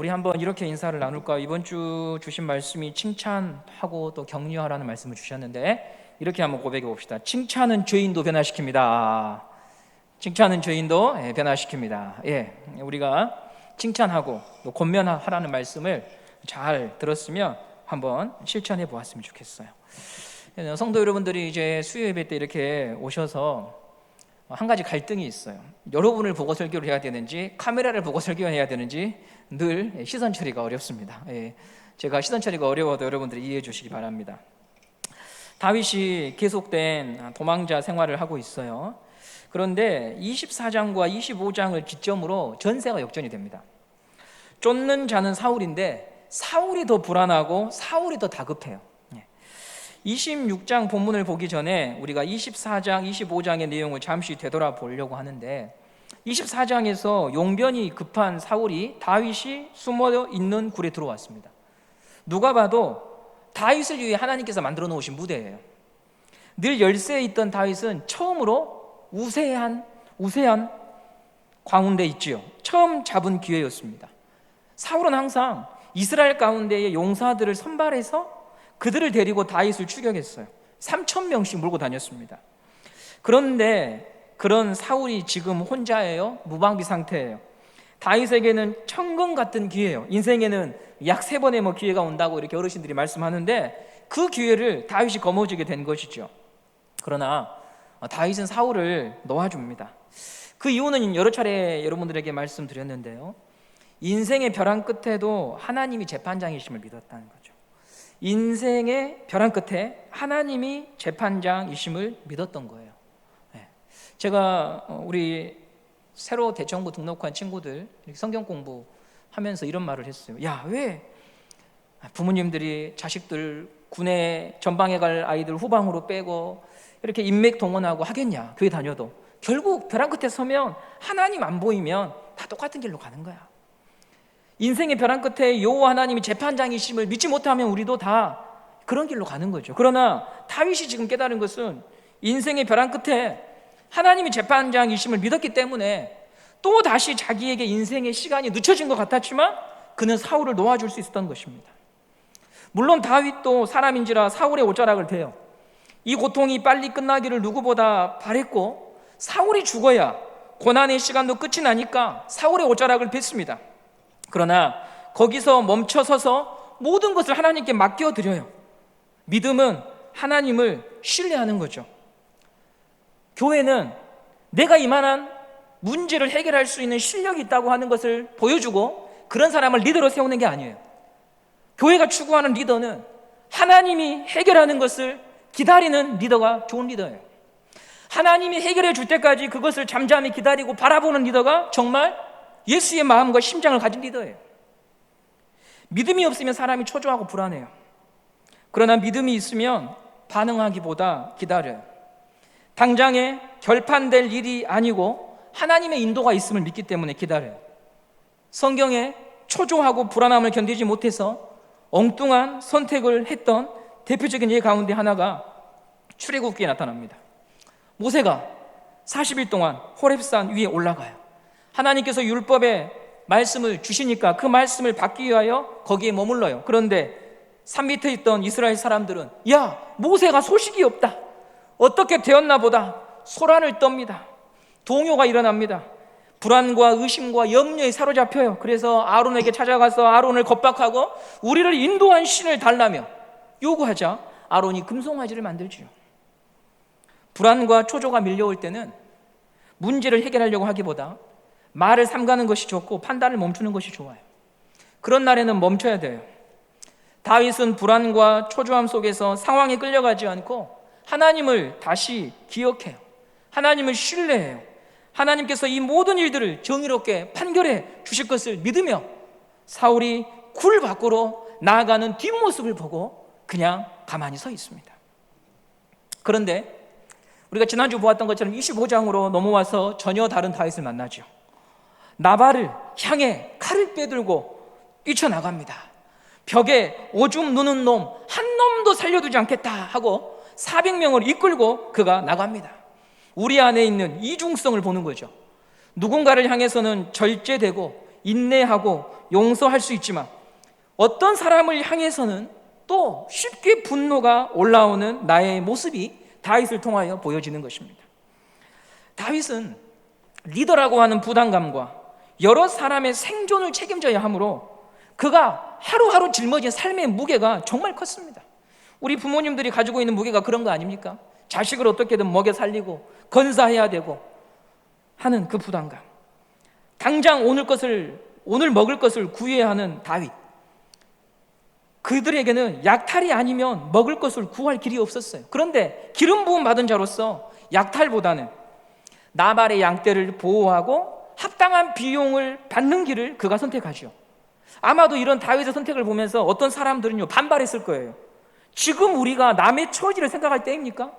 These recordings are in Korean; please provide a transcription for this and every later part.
우리 한번 이렇게 인사를 나눌까? 이번 주 주신 말씀이 칭찬하고 또 격려하라는 말씀을 주셨는데, 이렇게 한번 고백해 봅시다. 칭찬은 죄인도 변화시킵니다. 칭찬은 죄인도 변화시킵니다. 우리가 칭찬하고 또 권면하라는 말씀을 잘 들었으면 한번 실천해 보았으면 좋겠어요. 성도 여러분들이 이제 수요 예배 때 이렇게 오셔서 한 가지 갈등이 있어요. 여러분을 보고 설교를 해야 되는지 카메라를 보고 설교를 해야 되는지 늘 시선 처리가 어렵습니다. 제가 시선 처리가 어려워도 여러분들이 이해해 주시기 바랍니다. 다윗이 계속된 도망자 생활을 하고 있어요. 그런데 24장과 25장을 기점으로 전세가 역전이 됩니다. 쫓는 자는 사울인데 사울이 더 불안하고 사울이 더 다급해요. 26장 본문을 보기 전에 우리가 24장, 25장의 내용을 잠시 되돌아보려고 하는데, 24장에서 용변이 급한 사울이 다윗이 숨어 있는 굴에 들어왔습니다. 누가 봐도 다윗을 위해 하나님께서 만들어 놓으신 무대예요. 늘 열세에 있던 다윗은 처음으로 우세한 가운데 있지요. 처음 잡은 기회였습니다. 사울은 항상 이스라엘 가운데의 용사들을 선발해서 그들을 데리고 다윗을 추격했어요. 3,000명씩 몰고 다녔습니다. 그런데 그런 사울이 지금 혼자예요. 무방비 상태예요. 다윗에게는 천금 같은 기회예요. 인생에는 약 3번의 기회가 온다고 이렇게 어르신들이 말씀하는데, 그 기회를 다윗이 거머쥐게 된 것이죠. 그러나 다윗은 사울을 놓아줍니다. 그 이유는 여러 차례 여러분들에게 말씀드렸는데요, 인생의 벼랑 끝에도 하나님이 재판장이심을 믿었다는 거죠. 인생의 벼랑 끝에 하나님이 재판장이심을 믿었던 거예요. 제가 우리 새로 대청부 등록한 친구들 성경 공부하면서 이런 말을 했어요. 야, 왜 부모님들이 자식들 군에 전방에 갈 아이들 후방으로 빼고 이렇게 인맥 동원하고 하겠냐? 교회 다녀도 결국 벼랑 끝에 서면 하나님 안 보이면 다 똑같은 길로 가는 거야. 인생의 벼랑 끝에 여호와 하나님이 재판장이심을 믿지 못하면 우리도 다 그런 길로 가는 거죠. 그러나 다윗이 지금 깨달은 것은 인생의 벼랑 끝에 하나님이 재판장이심을 믿었기 때문에 또 다시 자기에게 인생의 시간이 늦춰진 것 같았지만 그는 사울을 놓아줄 수 있었던 것입니다. 물론 다윗도 사람인지라 사울의 옷자락을 베요. 이 고통이 빨리 끝나기를 누구보다 바랬고, 사울이 죽어야 고난의 시간도 끝이 나니까 사울의 옷자락을 뱄습니다. 그러나 거기서 멈춰서서 모든 것을 하나님께 맡겨드려요. 믿음은 하나님을 신뢰하는 거죠. 교회는 내가 이만한 문제를 해결할 수 있는 실력이 있다고 하는 것을 보여주고 그런 사람을 리더로 세우는 게 아니에요. 교회가 추구하는 리더는 하나님이 해결하는 것을 기다리는 리더가 좋은 리더예요. 하나님이 해결해 줄 때까지 그것을 잠잠히 기다리고 바라보는 리더가 정말 예수의 마음과 심장을 가진 리더예요. 믿음이 없으면 사람이 초조하고 불안해요. 그러나 믿음이 있으면 반응하기보다 기다려요. 당장에 결판될 일이 아니고 하나님의 인도가 있음을 믿기 때문에 기다려요. 성경에 초조하고 불안함을 견디지 못해서 엉뚱한 선택을 했던 대표적인 예 가운데 하나가 출애굽기에 나타납니다. 모세가 40일 동안 호렙산 위에 올라가요. 하나님께서 율법의 말씀을 주시니까 그 말씀을 받기 위하여 거기에 머물러요. 그런데 산 밑에 있던 이스라엘 사람들은 야, 모세가 소식이 없다, 어떻게 되었나 보다 소란을 떱니다. 동요가 일어납니다. 불안과 의심과 염려에 사로잡혀요. 그래서 아론에게 찾아가서 아론을 겁박하고 우리를 인도한 신을 달라며 요구하자 아론이 금송아지를 만들지요. 불안과 초조가 밀려올 때는 문제를 해결하려고 하기보다 말을 삼가는 것이 좋고 판단을 멈추는 것이 좋아요. 그런 날에는 멈춰야 돼요. 다윗은 불안과 초조함 속에서 상황에 끌려가지 않고 하나님을 다시 기억해요. 하나님을 신뢰해요. 하나님께서 이 모든 일들을 정의롭게 판결해 주실 것을 믿으며 사울이 굴 밖으로 나아가는 뒷모습을 보고 그냥 가만히 서 있습니다. 그런데 우리가 지난주 보았던 것처럼 25장으로 넘어와서 전혀 다른 다윗을 만나죠. 나발을 향해 칼을 빼들고 뛰쳐나갑니다. 벽에 오줌 누는 놈 한 놈도 살려두지 않겠다 하고 400명을 이끌고 그가 나갑니다. 우리 안에 있는 이중성을 보는 거죠. 누군가를 향해서는 절제되고 인내하고 용서할 수 있지만 어떤 사람을 향해서는 또 쉽게 분노가 올라오는 나의 모습이 다윗을 통하여 보여지는 것입니다. 다윗은 리더라고 하는 부담감과 여러 사람의 생존을 책임져야 하므로 그가 하루하루 짊어진 삶의 무게가 정말 컸습니다. 우리 부모님들이 가지고 있는 무게가 그런 거 아닙니까? 자식을 어떻게든 먹여 살리고 건사해야 되고 하는 그 부담감, 당장 오늘 먹을 것을 구해야 하는 다윗, 그들에게는 약탈이 아니면 먹을 것을 구할 길이 없었어요. 그런데 기름 부음 받은 자로서 약탈보다는 나발의 양떼를 보호하고 합당한 비용을 받는 길을 그가 선택하죠. 아마도 이런 다윗의 선택을 보면서 어떤 사람들은요 반발했을 거예요. 지금 우리가 남의 처지를 생각할 때입니까?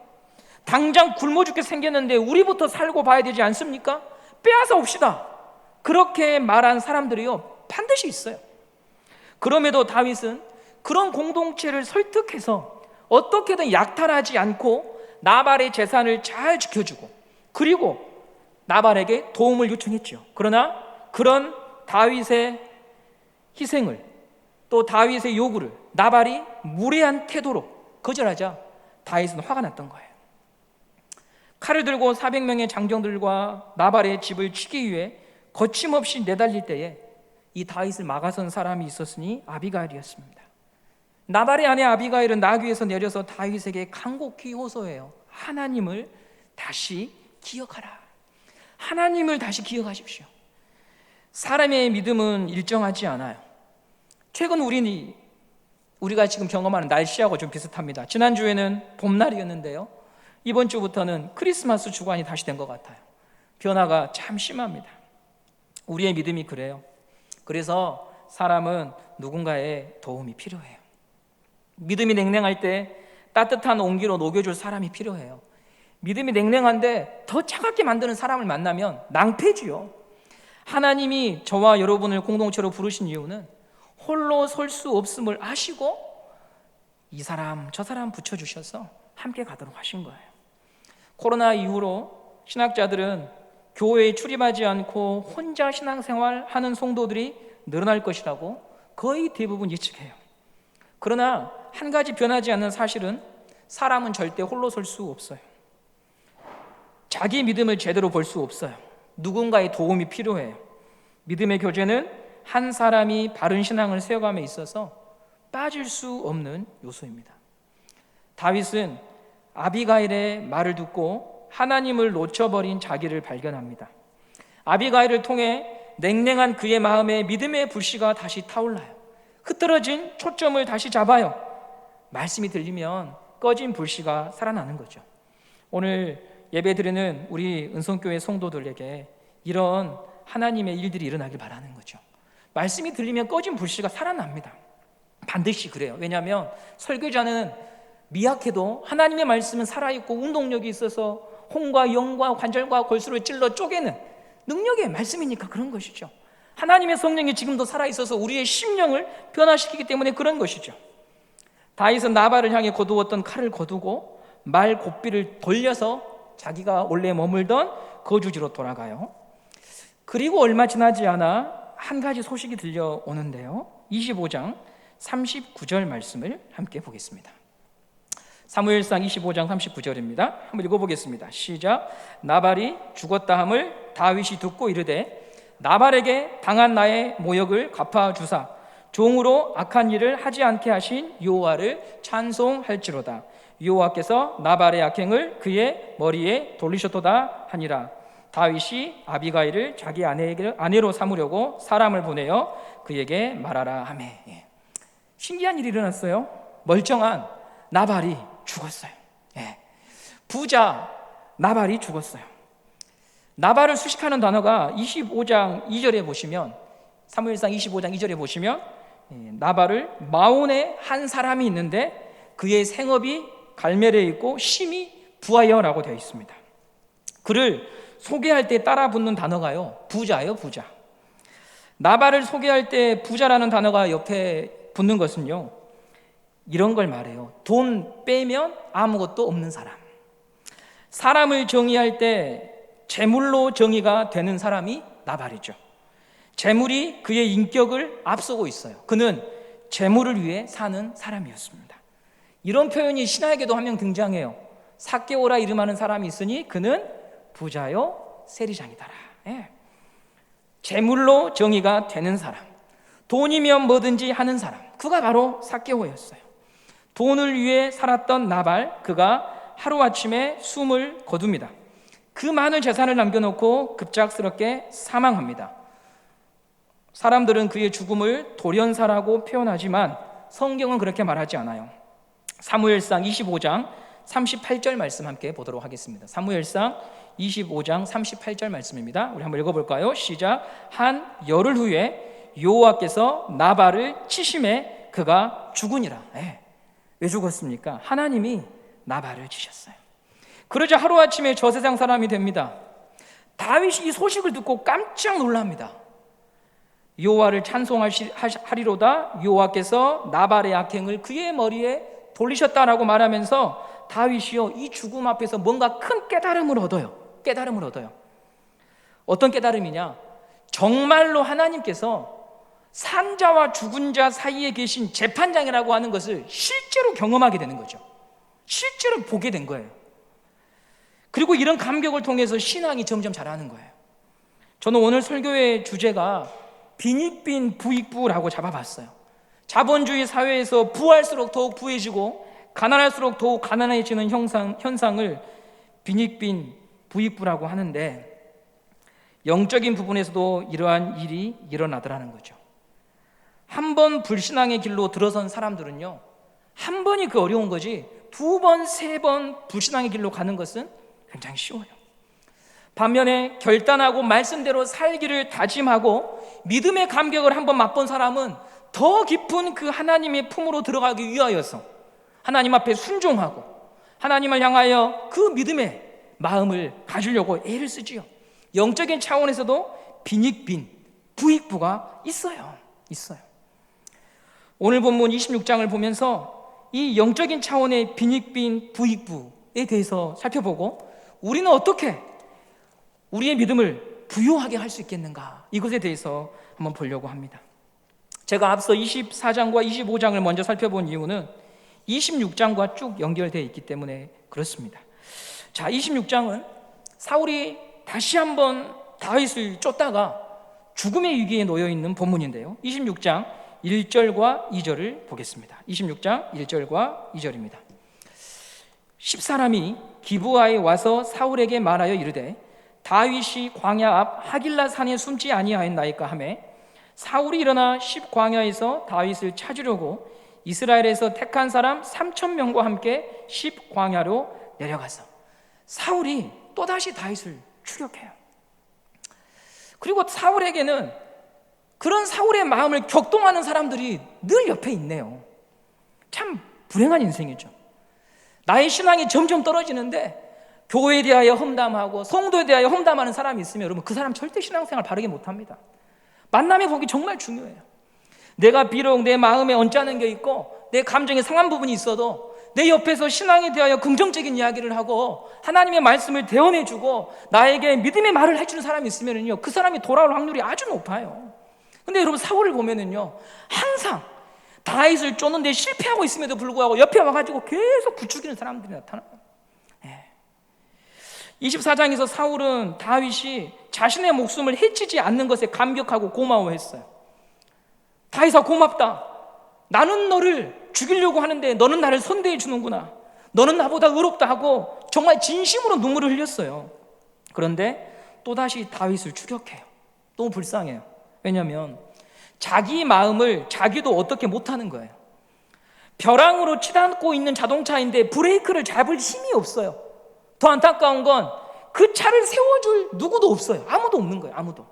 당장 굶어 죽게 생겼는데 우리부터 살고 봐야 되지 않습니까? 빼앗아 옵시다. 그렇게 말한 사람들이요 반드시 있어요. 그럼에도 다윗은 그런 공동체를 설득해서 어떻게든 약탈하지 않고 나발의 재산을 잘 지켜주고 그리고 나발에게 도움을 요청했죠. 그러나 그런 다윗의 희생을 또 다윗의 요구를 나발이 무례한 태도로 거절하자 다윗은 화가 났던 거예요. 칼을 들고 400명의 장정들과 나발의 집을 치기 위해 거침없이 내달릴 때에 이 다윗을 막아선 사람이 있었으니 아비가일이었습니다. 나발의 아내 아비가일은 나귀에서 내려서 다윗에게 간곡히 호소해요. 하나님을 다시 기억하라. 하나님을 다시 기억하십시오. 사람의 믿음은 일정하지 않아요. 최근 우리가 지금 경험하는 날씨하고 좀 비슷합니다. 지난주에는 봄날이었는데요, 이번 주부터는 크리스마스 주간이 다시 된 것 같아요. 변화가 참 심합니다. 우리의 믿음이 그래요. 그래서 사람은 누군가의 도움이 필요해요. 믿음이 냉랭할 때 따뜻한 온기로 녹여줄 사람이 필요해요. 믿음이 냉랭한데 더 차갑게 만드는 사람을 만나면 낭패지요. 하나님이 저와 여러분을 공동체로 부르신 이유는 홀로 설 수 없음을 아시고 이 사람 저 사람 붙여주셔서 함께 가도록 하신 거예요. 코로나 이후로 신학자들은 교회에 출입하지 않고 혼자 신앙생활 하는 성도들이 늘어날 것이라고 거의 대부분 예측해요. 그러나 한 가지 변하지 않는 사실은 사람은 절대 홀로 설 수 없어요. 자기 믿음을 제대로 볼 수 없어요. 누군가의 도움이 필요해요. 믿음의 교제는 한 사람이 바른 신앙을 세워감에 있어서 빠질 수 없는 요소입니다. 다윗은 아비가일의 말을 듣고 하나님을 놓쳐버린 자기를 발견합니다. 아비가일을 통해 냉랭한 그의 마음에 믿음의 불씨가 다시 타올라요. 흐트러진 초점을 다시 잡아요. 말씀이 들리면 꺼진 불씨가 살아나는 거죠. 오늘 예배드리는 우리 은성교회 성도들에게 이런 하나님의 일들이 일어나길 바라는 거죠. 말씀이 들리면 꺼진 불씨가 살아납니다. 반드시 그래요. 왜냐하면 설교자는 미약해도 하나님의 말씀은 살아있고 운동력이 있어서 혼과 영과 관절과 골수를 찔러 쪼개는 능력의 말씀이니까 그런 것이죠. 하나님의 성령이 지금도 살아있어서 우리의 심령을 변화시키기 때문에 그런 것이죠. 다윗은 나발을 향해 거두었던 칼을 거두고 말 고삐를 돌려서 자기가 원래 머물던 거주지로 돌아가요. 그리고 얼마 지나지 않아 한 가지 소식이 들려오는데요, 25장 39절 말씀을 함께 보겠습니다. 사무엘상 25장 39절입니다. 한번 읽어보겠습니다. 시작. 나발이 죽었다 함을 다윗이 듣고 이르되 나발에게 당한 나의 모욕을 갚아주사 종으로 악한 일을 하지 않게 하신 여호와를 찬송할지로다. 여호와께서 나발의 악행을 그의 머리에 돌리셨도다 하니라. 다윗이 아비가일을 자기 아내로 삼으려고 사람을 보내어 그에게 말하라 하매. 신기한 일이 일어났어요. 멀쩡한 나발이 죽었어요. 부자 나발이 죽었어요. 나발을 수식하는 단어가 25장 2절에 보시면, 사무엘상 25장 2절에 보시면 나발을 마온의 한 사람이 있는데 그의 생업이 갈멜에 있고 심이 부하여라고 되어 있습니다. 그를 소개할 때 따라 붙는 단어가요, 부자예요, 부자. 나발을 소개할 때 부자라는 단어가 옆에 붙는 것은요, 이런 걸 말해요. 돈 빼면 아무것도 없는 사람. 사람을 정의할 때 재물로 정의가 되는 사람이 나발이죠. 재물이 그의 인격을 앞서고 있어요. 그는 재물을 위해 사는 사람이었습니다. 이런 표현이 신화에게도 한 명 등장해요. 삭개오라 이름하는 사람이 있으니 그는 부자요 세리장이더라. 예. 재물로 정의가 되는 사람, 돈이면 뭐든지 하는 사람, 그가 바로 삭개오였어요. 돈을 위해 살았던 나발, 그가 하루아침에 숨을 거둡니다. 그 많은 재산을 남겨놓고 급작스럽게 사망합니다. 사람들은 그의 죽음을 돌연사라고 표현하지만 성경은 그렇게 말하지 않아요. 사무엘상 25장 38절 말씀 함께 보도록 하겠습니다. 사무엘상 25장 38절 말씀입니다. 우리 한번 읽어볼까요? 시작. 한 열흘 후에 여호와께서 나발을 치심에 그가 죽으니라. 왜 죽었습니까? 하나님이 나발을 치셨어요. 그러자 하루아침에 저 세상 사람이 됩니다. 다윗이 이 소식을 듣고 깜짝 놀랍니다. 여호와를 찬송하리로다. 여호와께서 나발의 악행을 그의 머리에 돌리셨다라고 말하면서 다윗이요, 이 죽음 앞에서 뭔가 큰 깨달음을 얻어요. 깨달음을 얻어요. 어떤 깨달음이냐? 정말로 하나님께서 산자와 죽은 자 사이에 계신 재판장이라고 하는 것을 실제로 경험하게 되는 거죠. 실제로 보게 된 거예요. 그리고 이런 감격을 통해서 신앙이 점점 자라는 거예요. 저는 오늘 설교의 주제가 빈익빈 부익부라고 잡아봤어요. 자본주의 사회에서 부할수록 더욱 부해지고 가난할수록 더욱 가난해지는 현상을 빈익빈 부익부라고 하는데, 영적인 부분에서도 이러한 일이 일어나더라는 거죠. 한 번 불신앙의 길로 들어선 사람들은요, 한 번이 그 어려운 거지 두 번, 세 번 불신앙의 길로 가는 것은 굉장히 쉬워요. 반면에 결단하고 말씀대로 살기를 다짐하고 믿음의 감격을 한번 맛본 사람은 더 깊은 그 하나님의 품으로 들어가기 위하여서 하나님 앞에 순종하고 하나님을 향하여 그 믿음의 마음을 가지려고 애를 쓰지요. 영적인 차원에서도 빈익빈 부익부가 있어요. 오늘 본문 26장을 보면서 이 영적인 차원의 빈익빈 부익부에 대해서 살펴보고 우리는 어떻게 우리의 믿음을 부유하게 할 수 있겠는가, 이것에 대해서 한번 보려고 합니다. 제가 앞서 24장과 25장을 먼저 살펴본 이유는 26장과 쭉 연결되어 있기 때문에 그렇습니다. 자, 26장은 사울이 다시 한번 다윗을 쫓다가 죽음의 위기에 놓여 있는 본문인데요. 26장 1절과 2절을 보겠습니다. 26장 1절과 2절입니다. 10사람이 기브아에 와서 사울에게 말하여 이르되 다윗이 광야 앞 하길라 산에 숨지 아니하였나이까 하매 사울이 일어나 10광야에서 다윗을 찾으려고 이스라엘에서 택한 사람 3,000명과 함께 10광야로 내려가서 사울이 또다시 다윗을 추격해요. 그리고 사울에게는 그런 사울의 마음을 격동하는 사람들이 늘 옆에 있네요. 참 불행한 인생이죠. 나의 신앙이 점점 떨어지는데 교회에 대하여 험담하고 성도에 대하여 험담하는 사람이 있으면 여러분, 그 사람 절대 신앙생활 바르게 못합니다. 만남의 복이 정말 중요해요. 내가 비록 내 마음에 언짢은 게 있고 내 감정에 상한 부분이 있어도 내 옆에서 신앙에 대하여 긍정적인 이야기를 하고 하나님의 말씀을 대언해주고 나에게 믿음의 말을 해주는 사람이 있으면요, 그 사람이 돌아올 확률이 아주 높아요. 근데 여러분, 사울을 보면은요, 항상 다윗을 쫓는데 실패하고 있음에도 불구하고 옆에 와가지고 계속 부추기는 사람들이 나타나요. 24장에서 사울은 다윗이 자신의 목숨을 해치지 않는 것에 감격하고 고마워했어요. 다윗아, 고맙다. 나는 너를 죽이려고 하는데 너는 나를 선대해 주는구나. 너는 나보다 의롭다 하고 정말 진심으로 눈물을 흘렸어요. 그런데 또다시 다윗을 추격해요. 너무 불쌍해요. 왜냐하면 자기 마음을 자기도 어떻게 못하는 거예요. 벼랑으로 치닫고 있는 자동차인데 브레이크를 잡을 힘이 없어요. 더 안타까운 건 그 차를 세워줄 누구도 없어요. 아무도 없는 거예요. 아무도.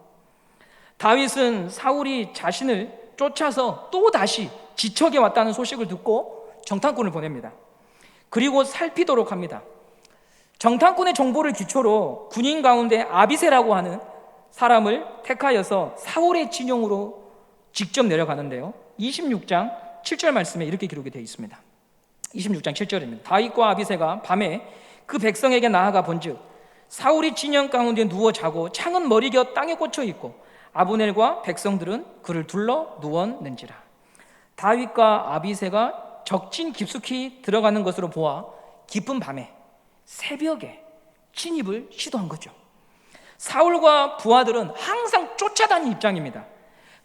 다윗은 사울이 자신을 쫓아서 또다시 지척에 왔다는 소식을 듣고 정탐꾼을 보냅니다. 그리고 살피도록 합니다. 정탐꾼의 정보를 기초로 군인 가운데 아비새라고 하는 사람을 택하여서 사울의 진영으로 직접 내려가는데요. 26장 7절 말씀에 이렇게 기록이 되어 있습니다. 26장 7절입니다. 다윗과 아비새가 밤에 그 백성에게 나아가 본즉 사울이 진영 가운데 누워 자고 창은 머리곁 땅에 꽂혀 있고 아브넬과 백성들은 그를 둘러 누웠는지라. 다윗과 아비새가 적진 깊숙이 들어가는 것으로 보아 깊은 밤에 새벽에 진입을 시도한 거죠. 사울과 부하들은 항상 쫓아다니는 입장입니다.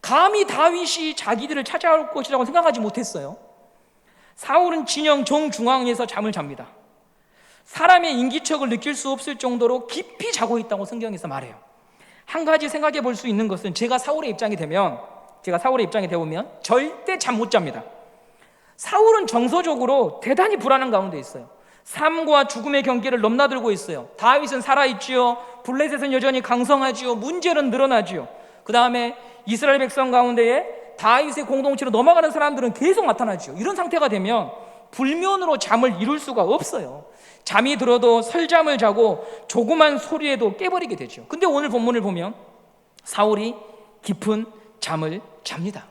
감히 다윗이 자기들을 찾아올 것이라고 생각하지 못했어요. 사울은 진영 정중앙에서 잠을 잡니다. 사람의 인기척을 느낄 수 없을 정도로 깊이 자고 있다고 성경에서 말해요. 한 가지 생각해 볼 수 있는 것은 제가 사울의 입장이 되면 절대 잠 못 잡니다. 사울은 정서적으로 대단히 불안한 가운데 있어요. 삶과 죽음의 경계를 넘나들고 있어요. 다윗은 살아있지요. 블레셋은 여전히 강성하지요. 문제는 늘어나지요. 그 다음에 이스라엘 백성 가운데에 다윗의 공동체로 넘어가는 사람들은 계속 나타나지요. 이런 상태가 되면 불면으로 잠을 이룰 수가 없어요. 잠이 들어도 설잠을 자고 조그만 소리에도 깨버리게 되죠. 근데 오늘 본문을 보면 사울이 깊은 잠을 잡니다.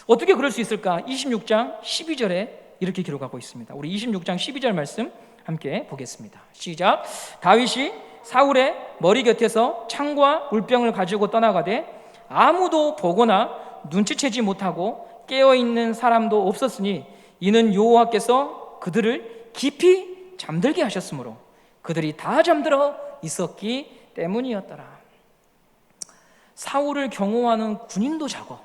어떻게 그럴 수 있을까? 26장 12절에 이렇게 기록하고 있습니다. 우리 26장 12절 말씀 함께 보겠습니다. 시작. 다윗이 사울의 머리 곁에서 창과 물병을 가지고 떠나가되 아무도 보거나 눈치채지 못하고 깨어있는 사람도 없었으니 이는 여호와께서 그들을 깊이 잠들게 하셨으므로 그들이 다 잠들어 있었기 때문이었더라. 사울을 경호하는 군인도 자고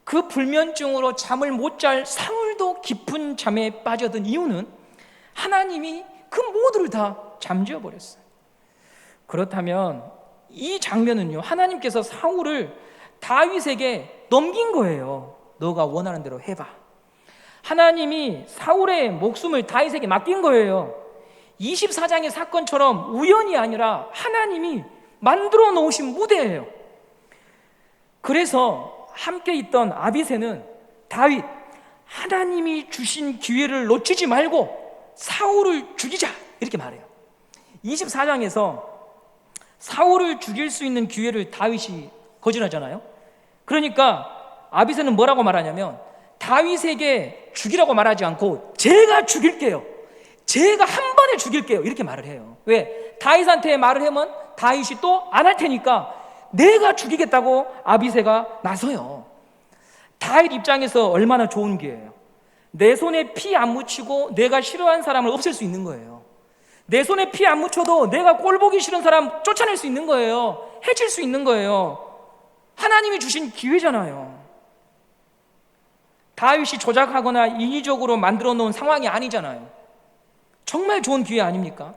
그 불면증으로 잠을 못 잘 사울도 깊은 잠에 빠져든 이유는 하나님이 그 모두를 다 잠재워 버렸어요. 그렇다면 이 장면은요, 하나님께서 사울을 다윗에게 넘긴 거예요. 너가 원하는 대로 해봐. 하나님이 사울의 목숨을 다윗에게 맡긴 거예요. 24장의 사건처럼 우연이 아니라 하나님이 만들어 놓으신 무대예요. 그래서 함께 있던 아비새는 다윗, 하나님이 주신 기회를 놓치지 말고 사울을 죽이자 이렇게 말해요. 24장에서 사울을 죽일 수 있는 기회를 다윗이 거절하잖아요. 그러니까 아비새는 뭐라고 말하냐면 다윗에게 죽이라고 말하지 않고 제가 죽일게요. 제가 한 번에 죽일게요. 이렇게 말을 해요. 왜? 다윗한테 말을 하면 다윗이 또 안 할 테니까 내가 죽이겠다고 아비새가 나서요. 다윗 입장에서 얼마나 좋은 기회예요. 내 손에 피 안 묻히고 내가 싫어하는 사람을 없앨 수 있는 거예요. 내 손에 피 안 묻혀도 내가 꼴 보기 싫은 사람 쫓아낼 수 있는 거예요. 해칠 수 있는 거예요. 하나님이 주신 기회잖아요. 다윗이 조작하거나 인위적으로 만들어 놓은 상황이 아니잖아요. 정말 좋은 기회 아닙니까?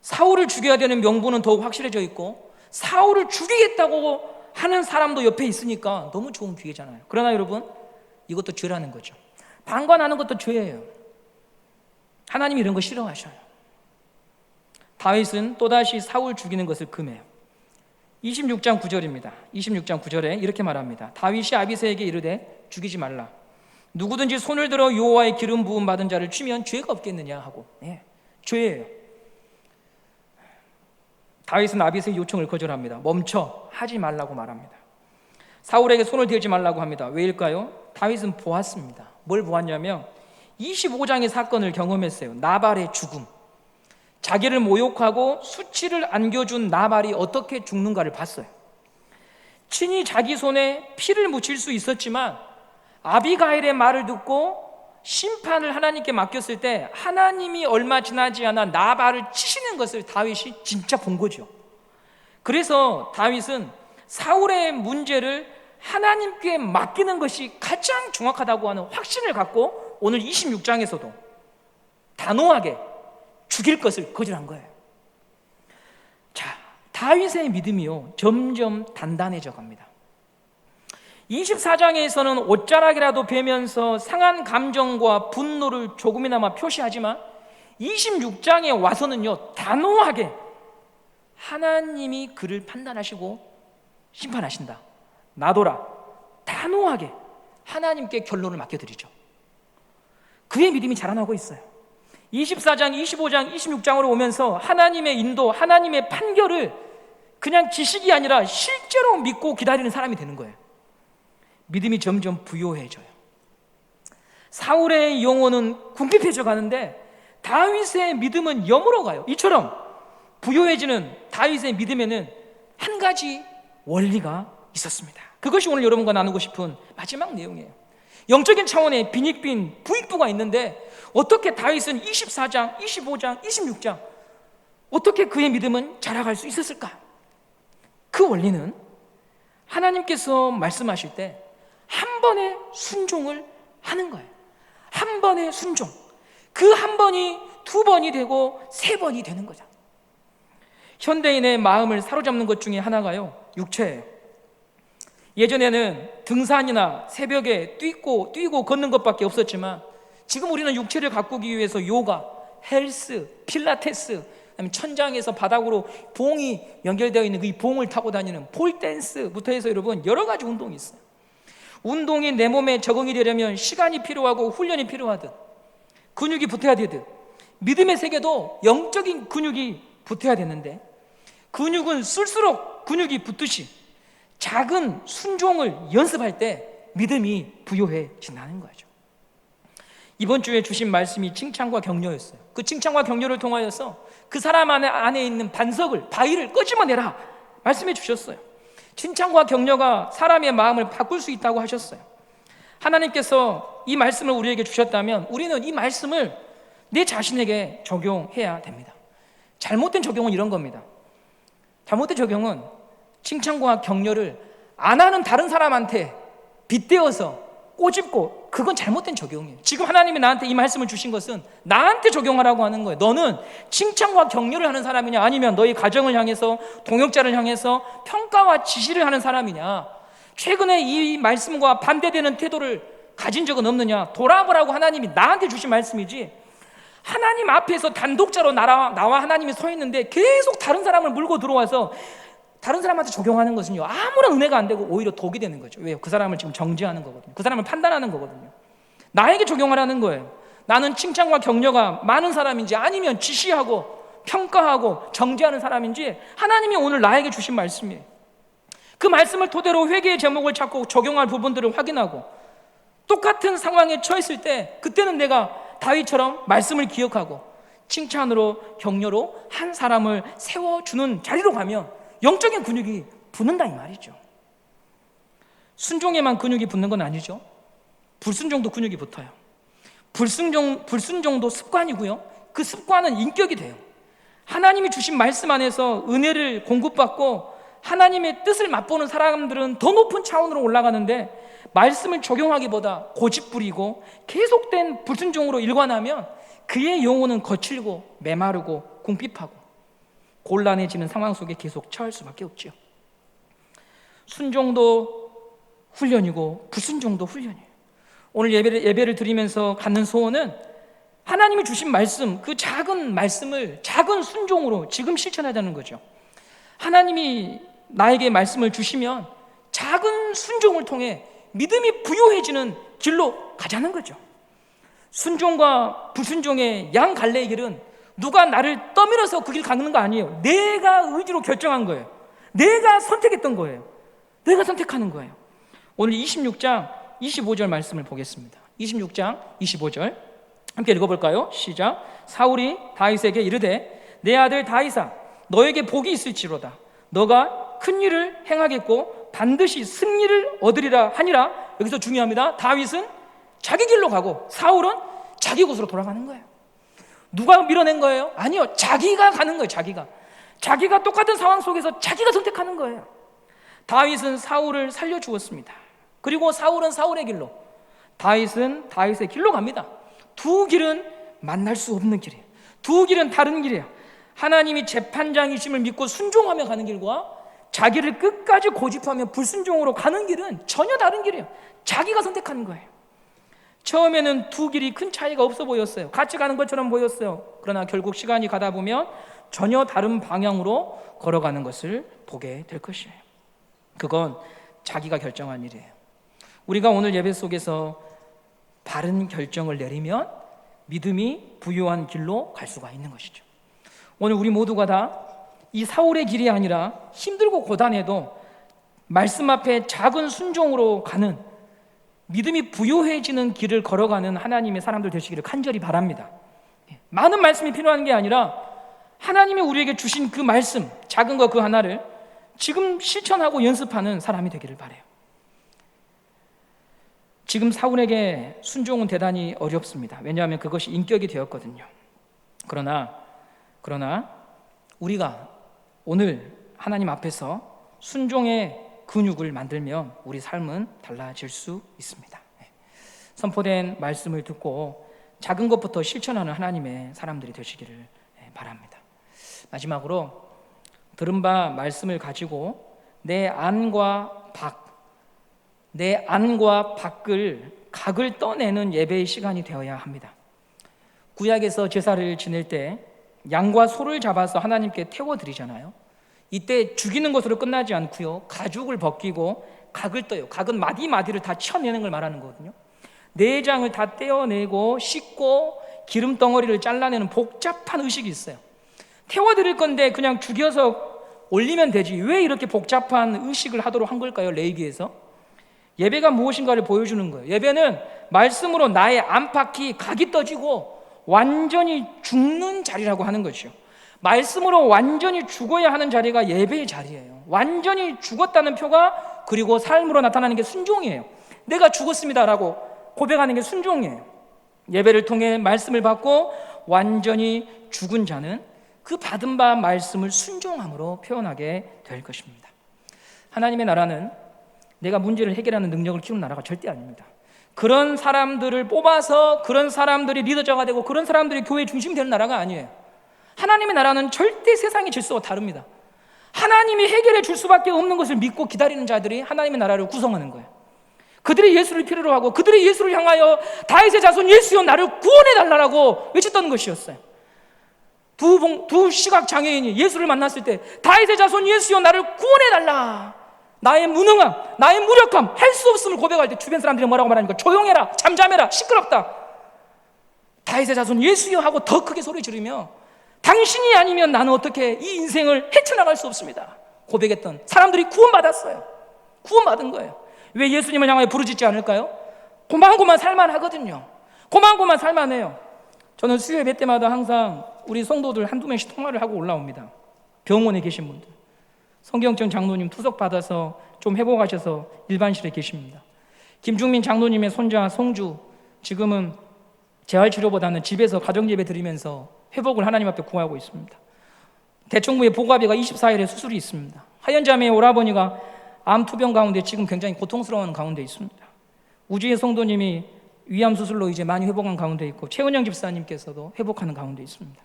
사울을 죽여야 되는 명분은 더욱 확실해져 있고 사울을 죽이겠다고 하는 사람도 옆에 있으니까 너무 좋은 기회잖아요. 그러나 여러분, 이것도 죄라는 거죠. 방관하는 것도 죄예요. 하나님이 이런 거 싫어하셔요. 다윗은 또다시 사울 죽이는 것을 금해요. 26장 9절입니다. 26장 9절에 이렇게 말합니다. 다윗이 아비새에게 이르되 죽이지 말라. 누구든지 손을 들어 여호와의 기름 부음 받은 자를 치면 죄가 없겠느냐 하고. 죄예요. 다윗은 아비새의 요청을 거절합니다. 멈춰, 하지 말라고 말합니다. 사울에게 손을 대지 말라고 합니다. 왜일까요? 다윗은 보았습니다. 뭘 보았냐면 25장의 사건을 경험했어요. 나발의 죽음. 자기를 모욕하고 수치를 안겨준 나발이 어떻게 죽는가를 봤어요. 친히 자기 손에 피를 묻힐 수 있었지만 아비가일의 말을 듣고 심판을 하나님께 맡겼을 때 하나님이 얼마 지나지 않아 나발을 치시는 것을 다윗이 진짜 본 거죠. 그래서 다윗은 사울의 문제를 하나님께 맡기는 것이 가장 정확하다고 하는 확신을 갖고 오늘 26장에서도 단호하게 죽일 것을 거절한 거예요. 자, 다윗의 믿음이요 점점 단단해져 갑니다. 24장에서는 옷자락이라도 베면서 상한 감정과 분노를 조금이나마 표시하지만 26장에 와서는요 단호하게 하나님이 그를 판단하시고 심판하신다. 놔둬라. 단호하게 하나님께 결론을 맡겨드리죠. 그의 믿음이 자라나고 있어요. 24장, 25장, 26장으로 오면서 하나님의 인도, 하나님의 판결을 그냥 지식이 아니라 실제로 믿고 기다리는 사람이 되는 거예요. 믿음이 점점 부요해져요. 사울의 영혼은 궁핍해져 가는데 다윗의 믿음은 여물어 가요. 이처럼 부요해지는 다윗의 믿음에는 한 가지 원리가 있었습니다. 그것이 오늘 여러분과 나누고 싶은 마지막 내용이에요. 영적인 차원의 빈익빈 부익부가 있는데 어떻게 다윗은 24장, 25장, 26장 어떻게 그의 믿음은 자라갈 수 있었을까? 그 원리는 하나님께서 말씀하실 때 한 번의 순종을 하는 거예요. 한 번의 순종. 그 한 번이 두 번이 되고 세 번이 되는 거죠. 현대인의 마음을 사로잡는 것 중에 하나가요, 육체예요. 예전에는 등산이나 새벽에 뛰고 걷는 것밖에 없었지만 지금 우리는 육체를 가꾸기 위해서 요가, 헬스, 필라테스, 천장에서 바닥으로 봉이 연결되어 있는 그 봉을 타고 다니는 폴댄스부터 해서 여러분 여러 가지 운동이 있어요. 운동이 내 몸에 적응이 되려면 시간이 필요하고 훈련이 필요하듯 근육이 붙어야 되듯 믿음의 세계도 영적인 근육이 붙어야 되는데 근육은 쓸수록 근육이 붙듯이 작은 순종을 연습할 때 믿음이 부요해진다는 거죠. 이번 주에 주신 말씀이 칭찬과 격려였어요. 그 칭찬과 격려를 통하여서 그 사람 안에 있는 반석을, 바위를 끄집어내라 말씀해 주셨어요. 칭찬과 격려가 사람의 마음을 바꿀 수 있다고 하셨어요. 하나님께서 이 말씀을 우리에게 주셨다면 우리는 이 말씀을 내 자신에게 적용해야 됩니다. 잘못된 적용은 이런 겁니다. 잘못된 적용은 칭찬과 격려를 안 하는 다른 사람한테 빗대어서 꼬집고, 그건 잘못된 적용이에요. 지금 하나님이 나한테 이 말씀을 주신 것은 나한테 적용하라고 하는 거예요. 너는 칭찬과 격려를 하는 사람이냐, 아니면 너희 가정을 향해서, 동역자를 향해서 평가와 지시를 하는 사람이냐, 최근에 이 말씀과 반대되는 태도를 가진 적은 없느냐, 돌아보라고 하나님이 나한테 주신 말씀이지, 하나님 앞에서 단독자로 나와 하나님이 서 있는데 계속 다른 사람을 물고 들어와서 다른 사람한테 적용하는 것은요, 아무런 은혜가 안 되고 오히려 독이 되는 거죠. 왜요? 그 사람을 지금 정죄하는 거거든요. 그 사람을 판단하는 거거든요. 나에게 적용하라는 거예요. 나는 칭찬과 격려가 많은 사람인지, 아니면 지시하고 평가하고 정죄하는 사람인지, 하나님이 오늘 나에게 주신 말씀이에요. 그 말씀을 토대로 회개의 제목을 찾고 적용할 부분들을 확인하고, 똑같은 상황에 처했을 때 그때는 내가 다윗처럼 말씀을 기억하고 칭찬으로 격려로 한 사람을 세워주는 자리로 가면 영적인 근육이 붙는다 이 말이죠. 순종에만 근육이 붙는 건 아니죠. 불순종도 근육이 붙어요. 불순종도 습관이고요, 그 습관은 인격이 돼요. 하나님이 주신 말씀 안에서 은혜를 공급받고 하나님의 뜻을 맛보는 사람들은 더 높은 차원으로 올라가는데, 말씀을 적용하기보다 고집부리고 계속된 불순종으로 일관하면 그의 영혼은 거칠고 메마르고 궁핍하고 곤란해지는 상황 속에 계속 처할 수밖에 없죠. 순종도 훈련이고 불순종도 훈련이에요. 오늘 예배를 드리면서 갖는 소원은 하나님이 주신 말씀, 그 작은 말씀을 작은 순종으로 지금 실천하자는 거죠. 하나님이 나에게 말씀을 주시면 작은 순종을 통해 믿음이 부요해지는 길로 가자는 거죠. 순종과 불순종의 양 갈래의 길은 누가 나를 떠밀어서 그 길 가는 거 아니에요. 내가 의지로 결정한 거예요. 내가 선택했던 거예요. 내가 선택하는 거예요. 오늘 26장 25절 말씀을 보겠습니다. 26장 25절 함께 읽어볼까요? 시작. 사울이 다윗에게 이르되 내 아들 다윗아, 너에게 복이 있을지로다. 너가 큰 일을 행하겠고 반드시 승리를 얻으리라 하니라. 여기서 중요합니다. 다윗은 자기 길로 가고 사울은 자기 곳으로 돌아가는 거예요. 누가 밀어낸 거예요? 아니요, 자기가 가는 거예요. 자기가 똑같은 상황 속에서 자기가 선택하는 거예요. 다윗은 사울을 살려주었습니다. 그리고 사울은 사울의 길로, 다윗은 다윗의 길로 갑니다. 두 길은 만날 수 없는 길이에요. 두 길은 다른 길이에요. 하나님이 재판장이심을 믿고 순종하며 가는 길과 자기를 끝까지 고집하며 불순종으로 가는 길은 전혀 다른 길이에요. 자기가 선택하는 거예요. 처음에는 두 길이 큰 차이가 없어 보였어요. 같이 가는 것처럼 보였어요. 그러나 결국 시간이 가다 보면 전혀 다른 방향으로 걸어가는 것을 보게 될 것이에요. 그건 자기가 결정한 일이에요. 우리가 오늘 예배 속에서 바른 결정을 내리면 믿음이 부유한 길로 갈 수가 있는 것이죠. 오늘 우리 모두가 다 이 사울의 길이 아니라 힘들고 고단해도 말씀 앞에 작은 순종으로 가는, 믿음이 부유해지는 길을 걸어가는 하나님의 사람들 되시기를 간절히 바랍니다. 많은 말씀이 필요한 게 아니라 하나님이 우리에게 주신 그 말씀, 작은 거 그 하나를 지금 실천하고 연습하는 사람이 되기를 바라요. 지금 사울에게 순종은 대단히 어렵습니다. 왜냐하면 그것이 인격이 되었거든요. 그러나 우리가 오늘 하나님 앞에서 순종의 근육을 만들면 우리 삶은 달라질 수 있습니다. 선포된 말씀을 듣고 작은 것부터 실천하는 하나님의 사람들이 되시기를 바랍니다. 마지막으로 들은 바 말씀을 가지고 내 안과 밖을 각을 떠내는 예배의 시간이 되어야 합니다. 구약에서 제사를 지낼 때 양과 소를 잡아서 하나님께 태워드리잖아요. 이때 죽이는 것으로 끝나지 않고요, 가죽을 벗기고 각을 떠요. 각은 마디마디를 다 쳐내는 걸 말하는 거거든요. 내장을 다 떼어내고 씻고 기름 덩어리를 잘라내는 복잡한 의식이 있어요. 태워드릴 건데 그냥 죽여서 올리면 되지, 왜 이렇게 복잡한 의식을 하도록 한 걸까요? 레위기에서 예배가 무엇인가를 보여주는 거예요. 예배는 말씀으로 나의 안팎이 각이 떠지고 완전히 죽는 자리라고 하는 것이요, 말씀으로 완전히 죽어야 하는 자리가 예배의 자리예요. 완전히 죽었다는 표가 그리고 삶으로 나타나는 게 순종이에요. 내가 죽었습니다라고 고백하는 게 순종이에요. 예배를 통해 말씀을 받고 완전히 죽은 자는 그 받은 바 말씀을 순종함으로 표현하게 될 것입니다. 하나님의 나라는 내가 문제를 해결하는 능력을 키우는 나라가 절대 아닙니다. 그런 사람들을 뽑아서 그런 사람들이 리더자가 되고 그런 사람들이 교회의 중심이 되는 나라가 아니에요. 하나님의 나라는 절대 세상의 질서와 다릅니다. 하나님이 해결해 줄 수밖에 없는 것을 믿고 기다리는 자들이 하나님의 나라를 구성하는 거예요. 그들이 예수를 필요로 하고 그들이 예수를 향하여 다윗의 자손 예수여 나를 구원해 달라고 외쳤던 것이었어요. 두 시각 장애인이 예수를 만났을 때 다윗의 자손 예수여 나를 구원해 달라, 나의 무능함, 나의 무력함, 할 수 없음을 고백할 때 주변 사람들이 뭐라고 말하니까 조용해라, 잠잠해라, 시끄럽다. 다윗의 자손 예수여 하고 더 크게 소리 지르며 당신이 아니면 나는 어떻게 이 인생을 헤쳐나갈 수 없습니다 고백했던 사람들이 구원받았어요. 구원받은 거예요. 왜 예수님을 향하여 부르짖지 않을까요? 고만고만 살만하거든요. 고만고만 살만해요. 저는 수요 예배 때마다 항상 우리 성도들 한두 명씩 통화를 하고 올라옵니다. 병원에 계신 분들, 성경청 장로님 투석 받아서 좀 회복하셔서 일반실에 계십니다. 김중민 장로님의 손자 송주, 지금은 재활치료보다는 집에서 가정예배 드리면서 회복을 하나님 앞에 구하고 있습니다. 대청부의 보고아비가 24일에 수술이 있습니다. 하연자매의 오라버니가 암 투병 가운데 지금 굉장히 고통스러운 가운데 있습니다. 우주의 성도님이 위암 수술로 이제 많이 회복한 가운데 있고 최은영 집사님께서도 회복하는 가운데 있습니다.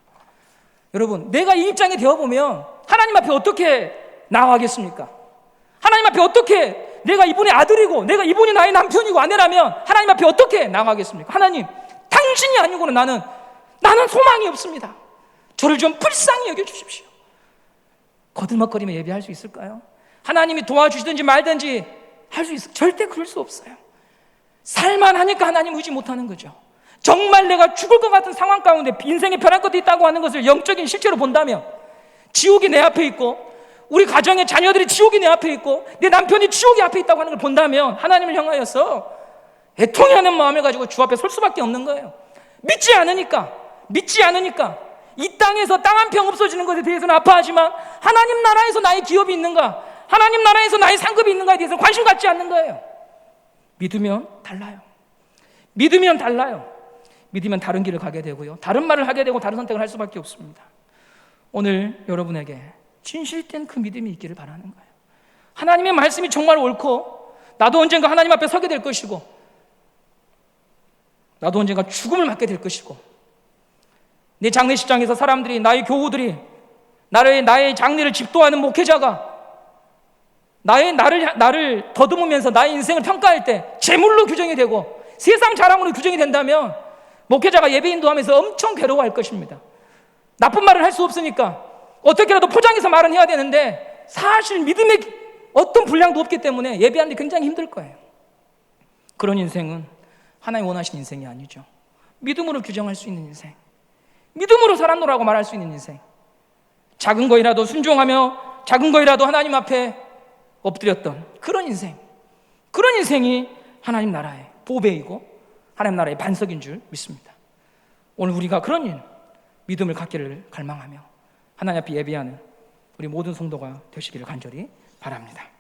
여러분, 내가 이 입장이 되어보면 하나님 앞에 어떻게 나아가겠습니까? 하나님 앞에 어떻게, 내가 이분의 아들이고 내가 이분이 나의 남편이고 아내라면 하나님 앞에 어떻게 나아가겠습니까? 하나님, 당신이 아니고는 나는 소망이 없습니다. 저를 좀 불쌍히 여겨주십시오. 거들먹거리며 예배할 수 있을까요? 하나님이 도와주시든지 말든지 할 수 있을까요? 절대 그럴 수 없어요. 살만하니까 하나님 의지 못하는 거죠. 정말 내가 죽을 것 같은 상황 가운데 인생에 변할 것도 있다고 하는 것을 영적인 실제로 본다면, 지옥이 내 앞에 있고 우리 가정의 자녀들이 지옥이 내 앞에 있고 내 남편이 지옥이 앞에 있다고 하는 걸 본다면 하나님을 향하여서 애통해하는 마음을 가지고 주 앞에 설 수밖에 없는 거예요. 믿지 않으니까 이 땅에서 땅 한 평 없어지는 것에 대해서는 아파하지만 하나님 나라에서 나의 기업이 있는가, 하나님 나라에서 나의 상급이 있는가에 대해서 관심 갖지 않는 거예요. 믿으면 달라요. 믿으면 다른 길을 가게 되고요, 다른 말을 하게 되고 다른 선택을 할 수밖에 없습니다. 오늘 여러분에게 진실된 그 믿음이 있기를 바라는 거예요. 하나님의 말씀이 정말 옳고 나도 언젠가 하나님 앞에 서게 될 것이고 나도 언젠가 죽음을 맞게 될 것이고 내 장례식장에서 사람들이, 나의 교우들이 나의 장례를 집도하는 목회자가 나를 더듬으면서 나의 인생을 평가할 때 재물로 규정이 되고 세상 자랑으로 규정이 된다면 목회자가 예배 인도하면서 엄청 괴로워할 것입니다. 나쁜 말을 할 수 없으니까 어떻게라도 포장해서 말은 해야 되는데 사실 믿음의 어떤 분량도 없기 때문에 예배하는데 굉장히 힘들 거예요. 그런 인생은 하나님 원하시는 인생이 아니죠. 믿음으로 규정할 수 있는 인생, 믿음으로 살았노라고 말할 수 있는 인생, 작은 거이라도 순종하며 작은 거이라도 하나님 앞에 엎드렸던 그런 인생이 하나님 나라의 보배이고 하나님 나라의 반석인 줄 믿습니다. 오늘 우리가 그런 믿음을 갖기를 갈망하며 하나님 앞에 예배하는 우리 모든 성도가 되시기를 간절히 바랍니다.